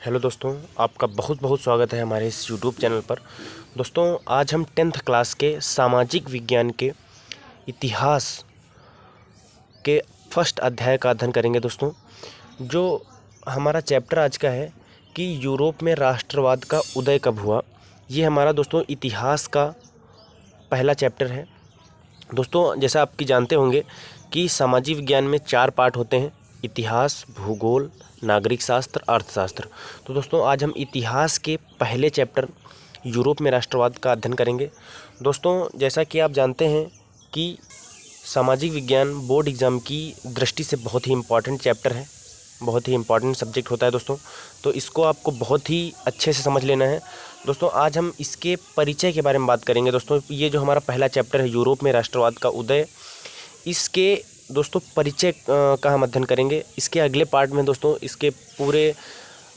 Hello दोस्तों, आपका बहुत बहुत स्वागत है हमारे इस यूट्यूब चैनल पर। दोस्तों, आज हम 10th क्लास के सामाजिक विज्ञान के इतिहास के फर्स्ट अध्याय का अध्ययन करेंगे। दोस्तों, जो हमारा चैप्टर आज का है कि यूरोप में राष्ट्रवाद का उदय कब हुआ, ये हमारा दोस्तों इतिहास का पहला चैप्टर है। दोस्तों, जैसा आपकी जानते होंगे कि सामाजिक विज्ञान में 4 पार्ट होते हैं: इतिहास, भूगोल, नागरिक शास्त्र, अर्थशास्त्र। तो दोस्तों, आज हम इतिहास के पहले चैप्टर यूरोप में राष्ट्रवाद का अध्ययन करेंगे। दोस्तों, जैसा कि आप जानते हैं कि सामाजिक विज्ञान बोर्ड एग्ज़ाम की दृष्टि से बहुत ही इम्पॉर्टेंट चैप्टर है, बहुत ही इम्पॉर्टेंट सब्जेक्ट होता है दोस्तों। तो इसको आपको बहुत ही अच्छे से समझ लेना है। दोस्तों, आज हम इसके परिचय के बारे में बात करेंगे। दोस्तों, ये जो हमारा पहला चैप्टर है यूरोप में राष्ट्रवाद का उदय, इसके दोस्तों परिचय का हम अध्ययन करेंगे। इसके अगले पार्ट में दोस्तों इसके पूरे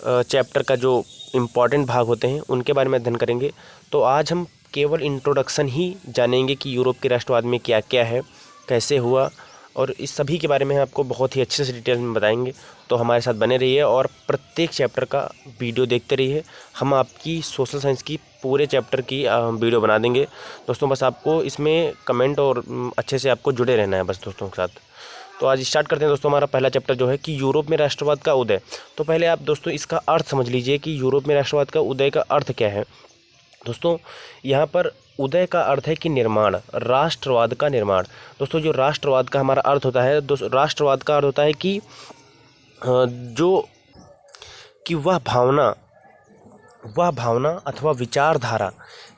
चैप्टर का जो इम्पॉर्टेंट भाग होते हैं उनके बारे में अध्ययन करेंगे। तो आज हम केवल इंट्रोडक्शन ही जानेंगे कि यूरोप के राष्ट्रवाद में क्या क्या है, कैसे हुआ, और इस सभी के बारे में आपको बहुत ही अच्छे से डिटेल में बताएंगे। तो हमारे साथ बने रहिए और प्रत्येक चैप्टर का वीडियो देखते रहिए। हम आपकी सोशल साइंस की पूरे चैप्टर की वीडियो बना देंगे। दोस्तों, बस आपको इसमें कमेंट और अच्छे से आपको जुड़े रहना है बस दोस्तों के साथ। तो आज स्टार्ट करते हैं दोस्तों। हमारा पहला चैप्टर जो है कि यूरोप में राष्ट्रवाद का उदय। तो पहले आप दोस्तों इसका अर्थ समझ लीजिए कि यूरोप में राष्ट्रवाद का उदय का अर्थ क्या है। दोस्तों, यहाँ पर उदय का अर्थ है कि निर्माण, राष्ट्रवाद का निर्माण। दोस्तों, जो राष्ट्रवाद का हमारा अर्थ होता है, दोस्तों राष्ट्रवाद का अर्थ होता है कि वह भावना अथवा विचारधारा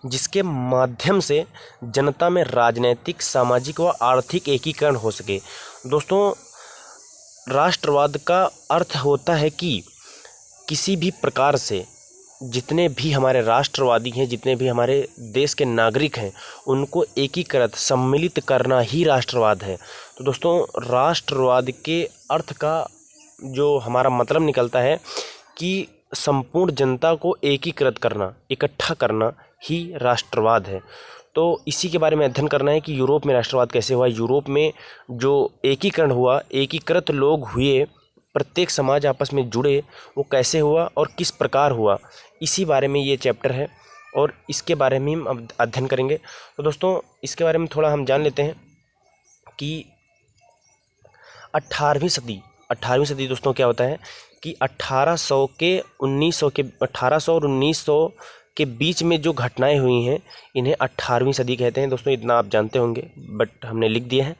जिसके माध्यम से जनता में राजनैतिक, सामाजिक व आर्थिक एकीकरण हो सके। दोस्तों, राष्ट्रवाद का अर्थ होता है कि किसी भी प्रकार से जितने भी हमारे राष्ट्रवादी हैं, जितने भी हमारे देश के नागरिक हैं, उनको एकीकृत, सम्मिलित करना ही राष्ट्रवाद है। तो दोस्तों, राष्ट्रवाद के अर्थ का जो हमारा मतलब निकलता है कि संपूर्ण जनता को एकीकृत करना, इकट्ठा करना ही राष्ट्रवाद है। तो इसी के बारे में अध्ययन करना है कि यूरोप में राष्ट्रवाद कैसे हुआ, यूरोप में जो एकीकरण हुआ, एकीकृत लोग हुए, प्रत्येक समाज आपस में जुड़े, वो कैसे हुआ और किस प्रकार हुआ, इसी बारे में ये चैप्टर है और इसके बारे में हम अब अध्ययन करेंगे। तो दोस्तों, इसके बारे में थोड़ा हम जान लेते हैं कि 18वीं सदी दोस्तों क्या होता है कि 1800 और 1900 के बीच में जो घटनाएं हुई हैं, इन्हें 18वीं सदी कहते हैं। दोस्तों, इतना आप जानते होंगे, बट हमने लिख दिया है।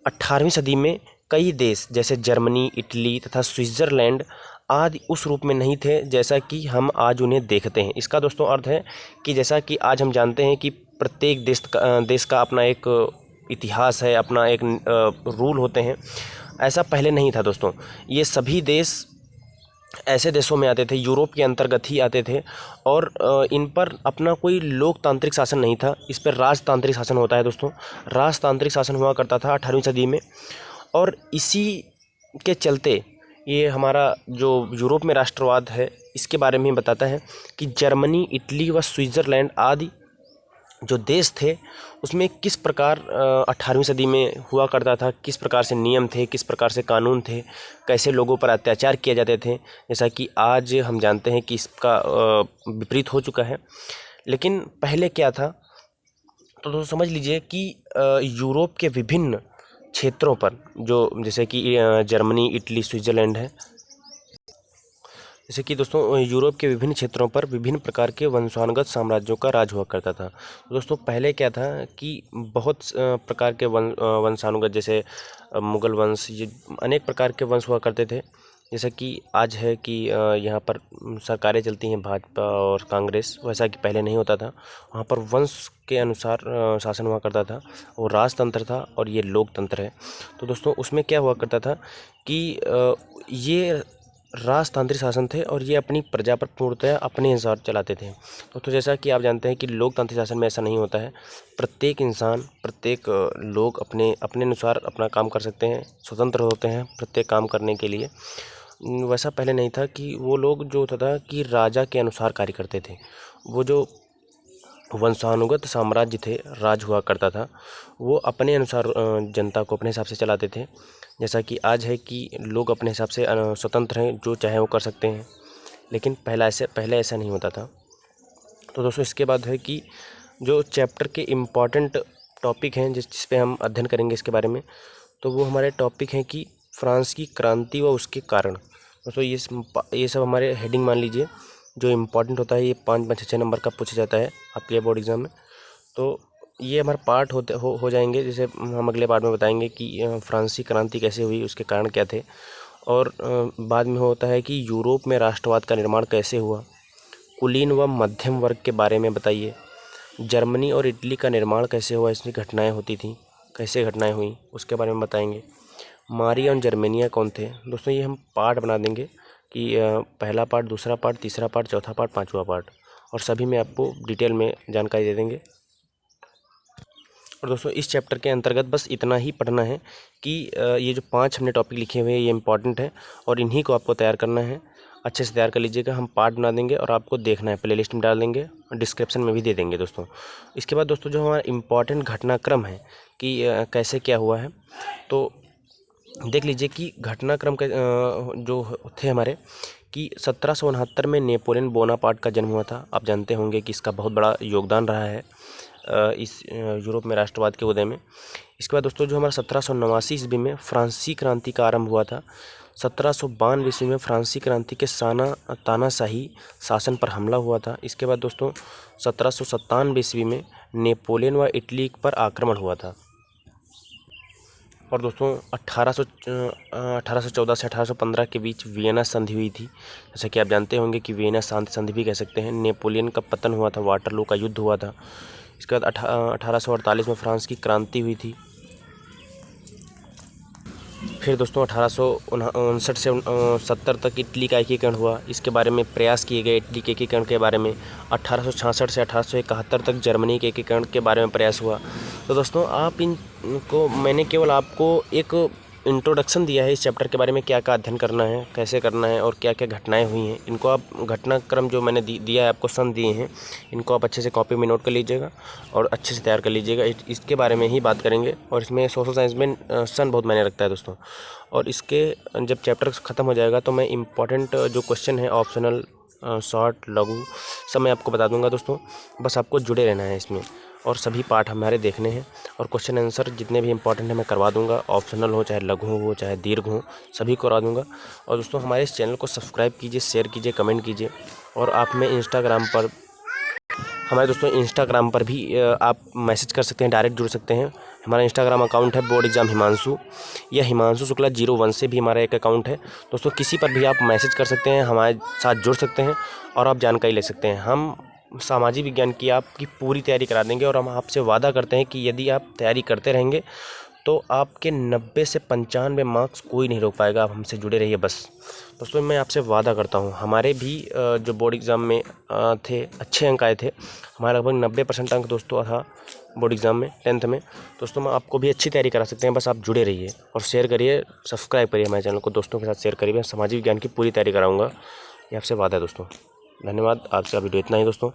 18वीं सदी में कई देश जैसे जर्मनी, इटली तथा स्विट्ज़रलैंड आदि उस रूप में नहीं थे जैसा कि हम आज उन्हें देखते हैं। इसका दोस्तों अर्थ है कि जैसा कि आज हम जानते हैं कि प्रत्येक देश का अपना एक इतिहास है, अपना एक रूल होते हैं, ऐसा पहले नहीं था दोस्तों। ये सभी देश ऐसे देशों में आते थे, यूरोप के अंतर्गत ही आते थे, और इन पर अपना कोई लोकतांत्रिक शासन नहीं था, इस पर राजतांत्रिक शासन होता है दोस्तों। राजतांत्रिक शासन हुआ करता था 18वीं सदी में, और इसी के चलते ये हमारा जो यूरोप में राष्ट्रवाद है, इसके बारे में बताता है कि जर्मनी, इटली व स्विट्ज़रलैंड आदि जो देश थे उसमें किस प्रकार 18वीं सदी में हुआ करता था, किस प्रकार से नियम थे, किस प्रकार से कानून थे, कैसे लोगों पर अत्याचार किए जाते थे, जैसा कि आज हम जानते हैं कि इसका विपरीत हो चुका है। लेकिन पहले क्या था, तो दोस्तों समझ लीजिए कि यूरोप के विभिन्न क्षेत्रों पर, जो जैसे कि जर्मनी, इटली, स्विट्ज़रलैंड है, जैसे कि दोस्तों यूरोप के विभिन्न क्षेत्रों पर विभिन्न प्रकार के वंशानुगत साम्राज्यों का राज हुआ करता था। दोस्तों, पहले क्या था कि बहुत प्रकार के वंशानुगत, जैसे मुगल वंश, ये अनेक प्रकार के वंश हुआ करते थे। जैसा कि आज है कि यहाँ पर सरकारें चलती हैं भाजपा और कांग्रेस, वैसा कि पहले नहीं होता था। वहाँ पर वंश के अनुसार शासन हुआ करता था, वो राजतंत्र था और ये लोकतंत्र है। तो दोस्तों, उसमें क्या हुआ करता था कि ये राजतांत्रिक शासन थे और ये अपनी प्रजा पर पूर्णतः अपने अनुसार चलाते थे। तो जैसा कि आप जानते हैं कि लोकतांत्रिक शासन में ऐसा नहीं होता है। प्रत्येक इंसान, प्रत्येक लोग अपने अपने अनुसार अपना काम कर सकते हैं, स्वतंत्र होते हैं प्रत्येक काम करने के लिए। वैसा पहले नहीं था कि वो लोग जो होता था कि राजा के अनुसार कार्य करते थे। वो जो वंशानुगत साम्राज्य थे, राज हुआ करता था, वो अपने अनुसार जनता को अपने हिसाब से चलाते थे। जैसा कि आज है कि लोग अपने हिसाब से स्वतंत्र हैं, जो चाहे वो कर सकते हैं। लेकिन पहले ऐसा नहीं होता था। तो दोस्तों इसके बाद है कि जो चैप्टर के इम्पॉर्टेंट टॉपिक हैं जिस पे हम अध्ययन करेंगे इसके बारे में, तो वो हमारे टॉपिक हैं कि फ्रांस की क्रांति व उसके कारण। दोस्तों ये सब हमारे हेडिंग मान लीजिए, जो इम्पोर्टेंट होता है ये 5-6 नंबर का पूछा जाता है आपके बोर्ड एग्ज़ाम में। तो ये हमारे पार्ट हो जाएंगे, जैसे हम अगले पार्ट में बताएंगे कि फ्रांसीसी क्रांति कैसे हुई, उसके कारण क्या थे, और बाद में होता है कि यूरोप में राष्ट्रवाद का निर्माण कैसे हुआ, कुलीन व मध्यम वर्ग के बारे में बताइए, जर्मनी और इटली का निर्माण कैसे हुआ, इसमें घटनाएं होती थी, कैसे घटनाएं हुई उसके बारे में बताएंगे। मारी और जर्मेनिया कौन थे। दोस्तों ये हम पार्ट बना देंगे कि पहला पार्ट, दूसरा पार्ट, तीसरा पार्ट, चौथा पार्ट, पाँचवा पार्ट, और सभी में आपको डिटेल में जानकारी दे देंगे। और दोस्तों इस चैप्टर के अंतर्गत बस इतना ही पढ़ना है कि ये जो 5 हमने टॉपिक लिखे हुए हैं ये इंपॉर्टेंट है और इन्हीं को आपको तैयार करना है। अच्छे से तैयार कर लीजिएगा, हम पार्ट बना देंगे और आपको देखना है, प्लेलिस्ट में डाल देंगे और डिस्क्रिप्शन में भी दे देंगे दोस्तों। इसके बाद दोस्तों जो हमारा इम्पॉर्टेंट घटनाक्रम है कि कैसे क्या हुआ है, तो देख लीजिए कि घटनाक्रम का जो थे हमारे कि 1769 में नेपोलियन बोनापार्ट का जन्म हुआ था। आप जानते होंगे कि इसका बहुत बड़ा योगदान रहा है इस यूरोप में राष्ट्रवाद के उदय में। इसके बाद दोस्तों जो हमारा 1789 ईस्वी में फ्रांसीसी क्रांति का आरंभ हुआ था। 1792 ईस्वी में फ्रांसीसी क्रांति के तानाशाही शासन पर हमला हुआ था। इसके बाद दोस्तों 1797 ईस्वी में नेपोलियन व इटली पर आक्रमण हुआ था। और दोस्तों 1814 से 1815 के बीच वियना संधि हुई थी, जैसा कि आप जानते होंगे कि वियना शांति संधि भी कह सकते हैं। नेपोलियन का पतन हुआ था, वाटरलू का युद्ध हुआ था। इसके बाद 1848 में फ्रांस की क्रांति हुई थी। फिर दोस्तों 1859 से 70 तक इटली का एकीकरण हुआ, इसके बारे में प्रयास किए गए इटली के एकीकरण के बारे में। 1866 से 1871 तक जर्मनी के एकीकरण के बारे में प्रयास हुआ। तो दोस्तों आप इनको, मैंने केवल आपको एक इंट्रोडक्शन दिया है इस चैप्टर के बारे में, क्या क्या अध्ययन करना है, कैसे करना है और क्या क्या घटनाएं हुई हैं। इनको आप घटनाक्रम जो मैंने दिया है आपको, सन दिए हैं, इनको आप अच्छे से कॉपी में नोट कर लीजिएगा और अच्छे से तैयार कर लीजिएगा। इसके बारे में ही बात करेंगे और इसमें सोशल साइंस में सन बहुत मायने रखता है दोस्तों। और इसके जब चैप्टर ख़त्म हो जाएगा तो मैं इम्पॉर्टेंट जो क्वेश्चन है ऑप्शनल, शॉर्ट, लघु, सब मैं आपको बता दूंगा दोस्तों। बस आपको जुड़े रहना है इसमें और सभी पार्ट हमारे देखने हैं और क्वेश्चन आंसर जितने भी इंपॉर्टेंट हैं मैं करवा दूंगा। ऑप्शनल हो चाहे लघु हो चाहे दीर्घ हो, सभी करवा दूंगा। और दोस्तों हमारे इस चैनल को सब्सक्राइब कीजिए, शेयर कीजिए, कमेंट कीजिए। और आप में हमारे दोस्तों इंस्टाग्राम पर भी आप मैसेज कर सकते हैं, डायरेक्ट जुड़ सकते हैं। हमारा इंस्टाग्राम अकाउंट है बोर्ड एग्जाम हिमांशु, या हिमांशु शुक्ला 01 से भी हमारा एक अकाउंट है दोस्तों। किसी पर भी आप मैसेज कर सकते हैं, हमारे साथ जुड़ सकते हैं और आप जानकारी ले सकते हैं। हम सामाजिक विज्ञान की आपकी पूरी तैयारी करा देंगे और हम आपसे वादा करते हैं कि यदि आप तैयारी करते रहेंगे तो आपके 90 से 95 मार्क्स कोई नहीं रोक पाएगा। आप हमसे जुड़े रहिए बस दोस्तों, मैं आपसे वादा करता हूँ। हमारे भी जो बोर्ड एग्ज़ाम में थे अच्छे अंक आए थे, हमारा लगभग 90% अंक दोस्तों था बोर्ड एग्ज़ाम में 10th में। दोस्तों मैं आपको भी अच्छी तैयारी करा सकते हैं, बस आप जुड़े रहिए और शेयर करिए, सब्सक्राइब करिए हमारे चैनल को, दोस्तों के साथ शेयर करिए। मैं सामाजिक विज्ञान की पूरी तैयारी कराऊँगा, ये आपसे वादा है दोस्तों। धन्यवाद, आज का वीडियो इतना ही दोस्तों।